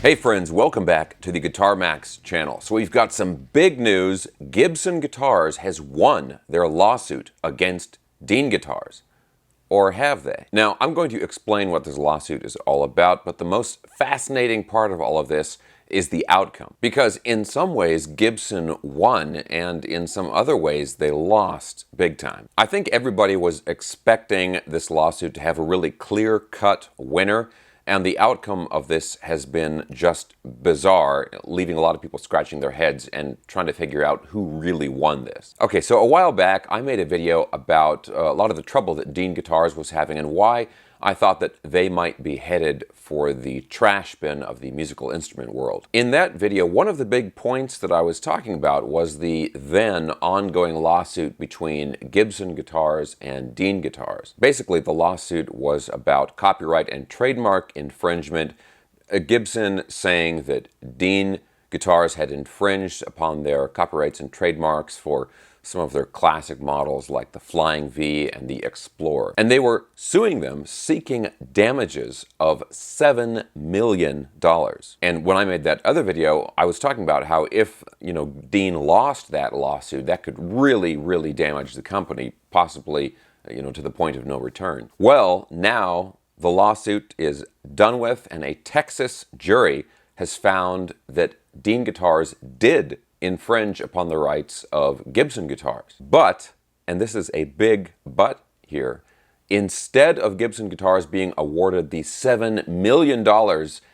Hey friends, welcome back to the Guitar Max channel. So we've got some big news. Gibson Guitars has won their lawsuit against Dean Guitars. Or have they? Now, I'm going to explain what this lawsuit is all about, but the most fascinating part of all of this is the outcome. Because in some ways, Gibson won, and in some other ways, they lost big time. I think everybody was expecting this lawsuit to have a really clear-cut winner, and the outcome of this has been just bizarre, leaving a lot of people scratching their heads and trying to figure out who really won this. Okay, so a while back, I made a video about a lot of the trouble that Dean Guitars was having and why I thought that they might be headed for the trash bin of the musical instrument world. In that video, one of the big points that I was talking about was the then ongoing lawsuit between Gibson Guitars and Dean Guitars. Basically, the lawsuit was about copyright and trademark infringement, Gibson saying that Dean Guitars had infringed upon their copyrights and trademarks for some of their classic models like the Flying V and the Explorer. And they were suing them, seeking damages of $7 million. And when I made that other video, I was talking about how if, Dean lost that lawsuit, that could really, really damage the company, possibly, to the point of no return. Well, now the lawsuit is done with, and a Texas jury has found that Dean Guitars did infringe upon the rights of Gibson Guitars. But, and this is a big but here, instead of Gibson Guitars being awarded the $7 million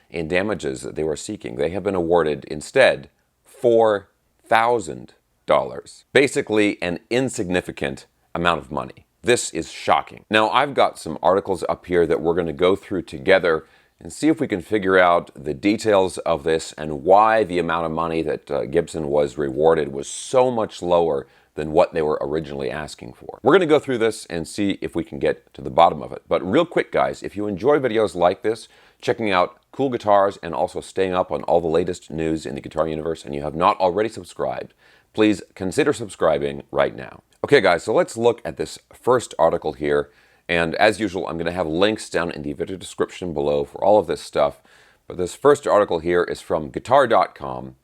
in damages that they were seeking, they have been awarded instead $4,000. Basically an insignificant amount of money. This is shocking. Now, I've got some articles up here that we're going to go through together and see if we can figure out the details of this and why the amount of money that Gibson was rewarded was so much lower than what they were originally asking for. We're going to go through this and see if we can get to the bottom of it. But real quick, guys, if you enjoy videos like this, checking out cool guitars and also staying up on all the latest news in the guitar universe, and you have not already subscribed, please consider subscribing right now. Okay, guys, so let's look at this first article here. And as usual, I'm going to have links down in the video description below for all of this stuff. But this first article here is from guitar.com.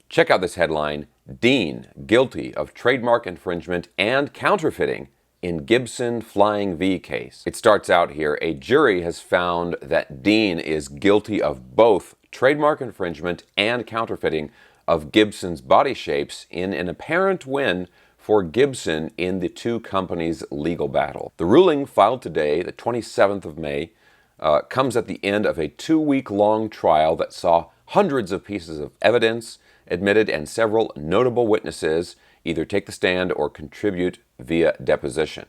Check out this headline: Dean guilty of trademark infringement and counterfeiting in Gibson Flying V case. It starts out here: a jury has found that Dean is guilty of both trademark infringement and counterfeiting of Gibson's body shapes in an apparent win for Gibson in the two companies' legal battle. The ruling, filed today, the 27th of May, comes at the end of a 2-week-long trial that saw hundreds of pieces of evidence admitted and several notable witnesses either take the stand or contribute via deposition.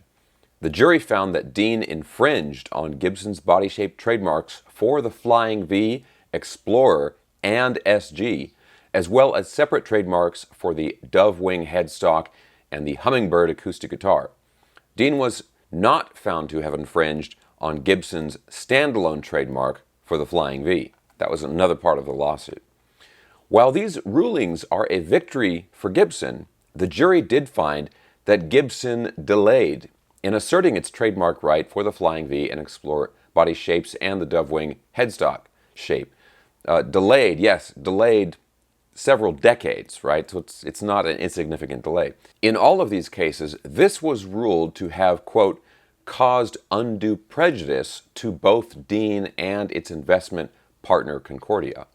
The jury found that Dean infringed on Gibson's body shape trademarks for the Flying V, Explorer, and SG, as well as separate trademarks for the Dove Wing headstock and the Hummingbird acoustic guitar. Dean was not found to have infringed on Gibson's standalone trademark for the Flying V. That was another part of the lawsuit. While these rulings are a victory for Gibson, the jury did find that Gibson delayed in asserting its trademark right for the Flying V and Explorer body shapes and the Dove Wing headstock shape. Delayed several decades, right? So it's not an insignificant delay. In all of these cases, this was ruled to have, quote, caused undue prejudice to both Dean and its investment partner Concordia.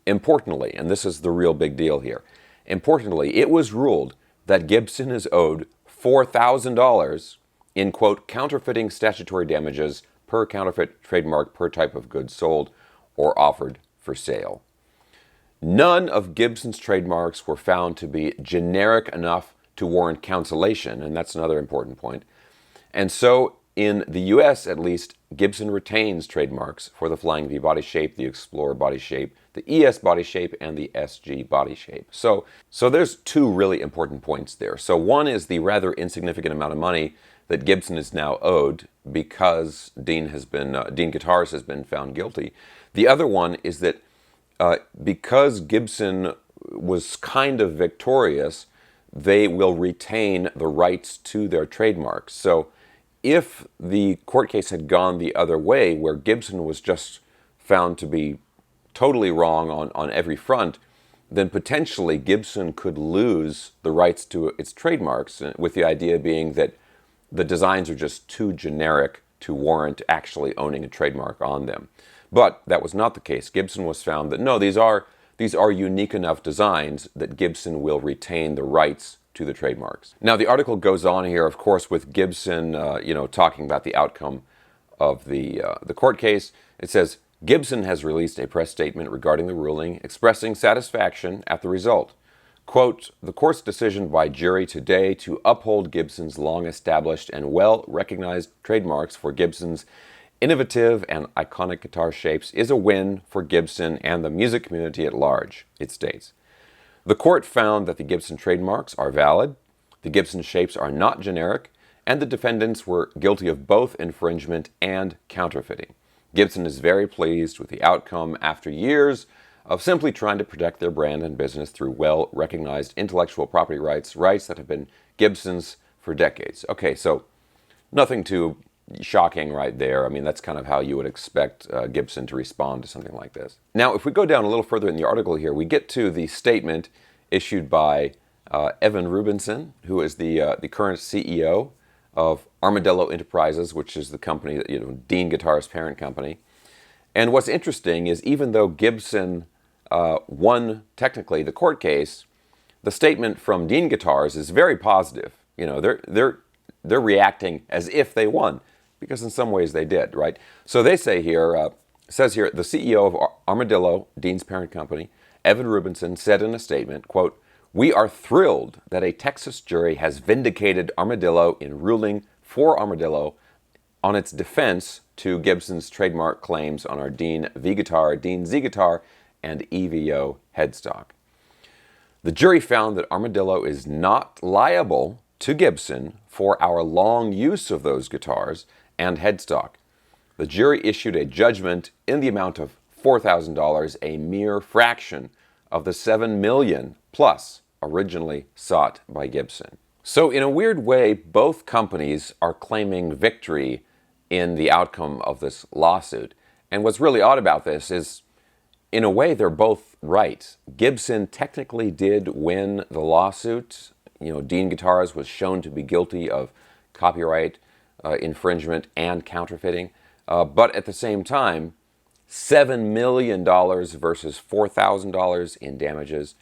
Importantly, and this is the real big deal here, importantly, it was ruled that Gibson is owed $4,000 in, quote, counterfeiting statutory damages per counterfeit trademark per type of goods sold or offered for sale. None of Gibson's trademarks were found to be generic enough to warrant cancellation, and that's another important point. And so, in the US at least, Gibson retains trademarks for the Flying V body shape, the Explorer body shape, the ES body shape, and the SG body shape. So there's two really important points there. So one is the rather insignificant amount of money that Gibson is now owed because Dean Guitars has been found guilty. The other one is that because Gibson was kind of victorious, they will retain the rights to their trademarks. So if the court case had gone the other way, where Gibson was just found to be totally wrong on every front, then potentially Gibson could lose the rights to its trademarks, with the idea being that the designs are just too generic to warrant actually owning a trademark on them. But that was not the case. Gibson was found that no, these are unique enough designs that Gibson will retain the rights to the trademarks. Now the article goes on here, of course, with Gibson, talking about the outcome of the court case. It says, Gibson has released a press statement regarding the ruling, expressing satisfaction at the result. Quote, the court's decision by jury today to uphold Gibson's long-established and well-recognized trademarks for Gibson's innovative and iconic guitar shapes is a win for Gibson and the music community at large, it states. The court found that the Gibson trademarks are valid, the Gibson shapes are not generic, and the defendants were guilty of both infringement and counterfeiting. Gibson is very pleased with the outcome after years of simply trying to protect their brand and business through well-recognized intellectual property rights that have been Gibson's for decades. Okay, so nothing too shocking right there. I mean, that's kind of how you would expect Gibson to respond to something like this. Now, if we go down a little further in the article here, we get to the statement issued by Evan Rubinson, who is the current CEO of Armadillo Enterprises, which is the company that, Dean Guitars' parent company. And what's interesting is even though Gibson won technically the court case, the statement from Dean Guitars is very positive. They're reacting as if they won, because in some ways they did, right? So they say here, says here, the CEO of Armadillo, Dean's parent company, Evan Rubinson, said in a statement, quote, we are thrilled that a Texas jury has vindicated Armadillo in ruling for Armadillo on its defense to Gibson's trademark claims on our Dean V guitar, Dean Z guitar, and EVO headstock. The jury found that Armadillo is not liable to Gibson for our long use of those guitars and headstock. The jury issued a judgment in the amount of $4,000, a mere fraction of the $7 million plus originally sought by Gibson. So in a weird way, both companies are claiming victory in the outcome of this lawsuit. And what's really odd about this is, in a way, they're both right. Gibson technically did win the lawsuit. Dean Guitars was shown to be guilty of copyright infringement and counterfeiting. But at the same time, $7 million versus $4,000 in damages.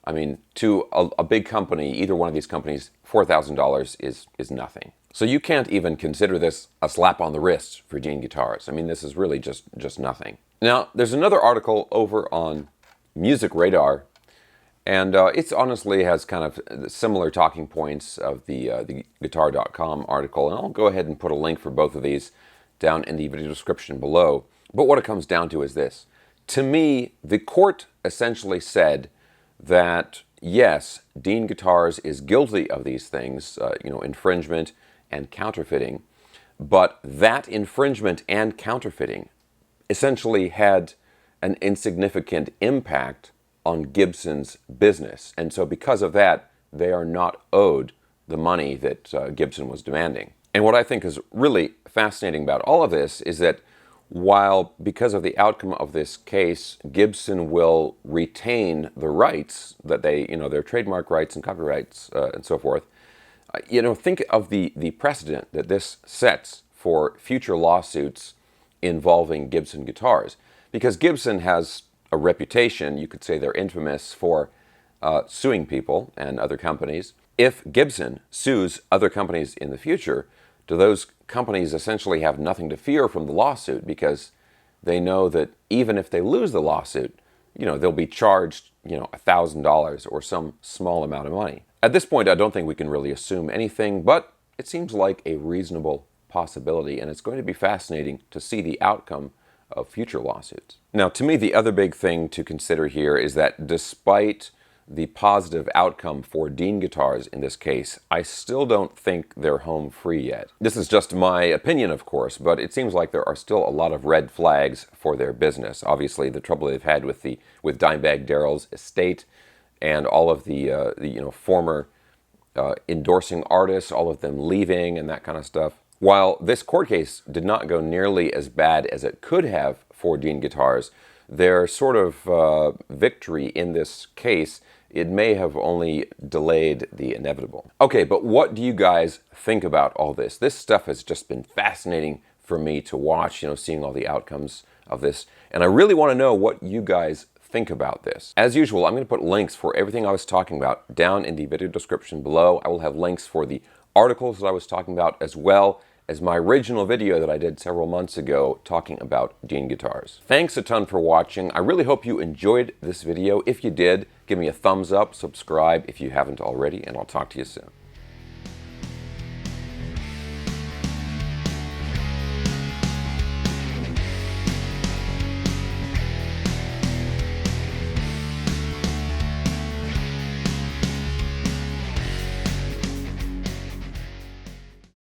I mean, to a big company, either one of these companies, $4,000 is nothing. So you can't even consider this a slap on the wrist for Dean Guitars. I mean, this is really just nothing. Now, there's another article over on Music Radar, and it honestly has kind of similar talking points of the Guitar.com article, and I'll go ahead and put a link for both of these down in the video description below. But what it comes down to is this. To me, the court essentially said that, yes, Dean Guitars is guilty of these things, infringement and counterfeiting, but that infringement and counterfeiting essentially had an insignificant impact on Gibson's business. And so because of that, they are not owed the money that Gibson was demanding. And what I think is really fascinating about all of this is that while, because of the outcome of this case, Gibson will retain the rights that they, their trademark rights and copyrights and so forth, think of the precedent that this sets for future lawsuits involving Gibson guitars. Because Gibson has a reputation, you could say they're infamous for suing people and other companies. If Gibson sues other companies in the future, do those companies essentially have nothing to fear from the lawsuit, because they know that even if they lose the lawsuit, they'll be charged, $1,000 or some small amount of money. At this point, I don't think we can really assume anything, but it seems like a reasonable possibility, and it's going to be fascinating to see the outcome of future lawsuits. Now, to me, the other big thing to consider here is that despite the positive outcome for Dean Guitars in this case, I still don't think they're home free yet. This is just my opinion, of course, but it seems like there are still a lot of red flags for their business. Obviously, the trouble they've had with Dimebag Darrell's estate and all of the former endorsing artists, all of them leaving and that kind of stuff. While this court case did not go nearly as bad as it could have for Dean Guitars, their sort of victory in this case, it may have only delayed the inevitable. Okay, but what do you guys think about all this? This stuff has just been fascinating for me to watch, seeing all the outcomes of this. And I really want to know what you guys think about this. As usual, I'm going to put links for everything I was talking about down in the video description below. I will have links for the articles that I was talking about, as well as my original video that I did several months ago talking about Dean guitars. Thanks a ton for watching. I really hope you enjoyed this video. If you did, give me a thumbs up, subscribe if you haven't already, and I'll talk to you soon.